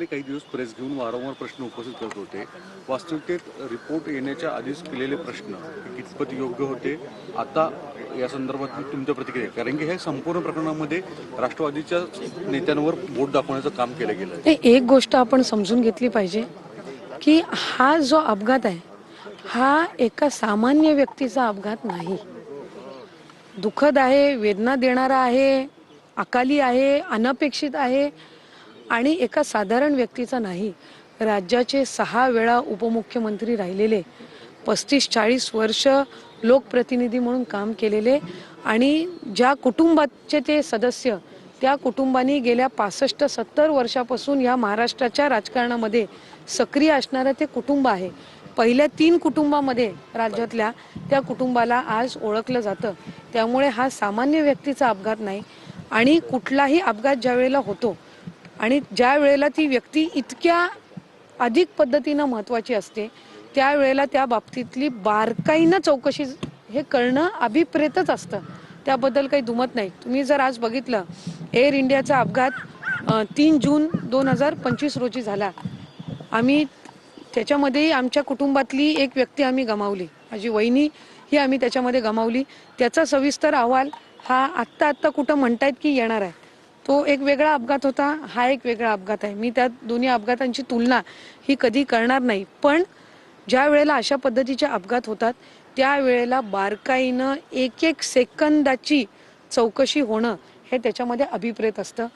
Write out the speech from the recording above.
काही दिवस प्रेस घेऊन वारंवार प्रश्न उपस्थित करत होते। वास्तविकतेत रिपोर्ट येण्याच्या आधीच केलेले प्रश्न कितपत योग्य होते, आता या संदर्भात तुमच्या प्रतिक्रिया? कारण की हे संपूर्ण प्रकरणामध्ये राष्ट्रवादीच्या नेत्यांवर बोट दाखवण्याचं काम केलं गेलं। एक गोष्ट आपण समजून घेतली पाहिजे की हा जो अपघात आहे हा एका सामान्य व्यक्तीचा अपघात नाही। दुःखद आहे, वेदना देणारा आहे, अकाली आहे, अनपेक्षित आहे आणि एका साधारण व्यक्तीचा नाही। राज्याचे 6 वेळा उपमुख्यमंत्री राहिलेले, 35-40 वर्ष लोकप्रतिनिधी म्हणून काम केलेले आणि ज्या कुटुंबाचे ते सदस्य, त्या कुटुंबांनी गेल्या 65-70 वर्षापासून या महाराष्ट्राच्या राजकारणामध्ये सक्रिय असणारे ते कुटुंब आहे। पहिल्या 3 कुटुंबामध्ये राज्यातल्या त्या कुटुंबाला आज ओळखलं जातं। त्यामुळे हा सामान्य व्यक्तीचा अपघात नाही आणि कुठलाही अपघात ज्या वेळेला होतो आणि ज्या वेळेला ती व्यक्ती इतक्या अधिक पद्धतीने महत्त्वाची असते, त्यावेळेला त्या बाबतीतली बारकाईने चौकशी हे करणं अभिप्रेतच असतं। त्याबद्दल काही दुमत नाही। तुम्ही जर आज बघितलं, एअर इंडियाचा अपघात 3 जून 2025 रोजी झाला। आम्ही त्याच्यामध्ये आमच्या कुटुंबातली एक व्यक्ती आम्ही गमावली, माझी वहिनी ही आम्ही त्याच्यामध्ये गमावली। त्याचा सविस्तर अहवाल हा आत्ता कुठं म्हणतायत की येणार आहे। तो एक वेगळा अपघात होता, हा एक वेगळा अपघात आहे। मी त्या दोन्ही अपघातांची तुलना ही कधी करणार नाही, पण ज्या वेळेला अशा पद्धतीचे अपघात होतात त्यावेळेला बारकाईनं एक सेकंदाची चौकशी होणं हे त्याच्यामध्ये अभिप्रेत असतं।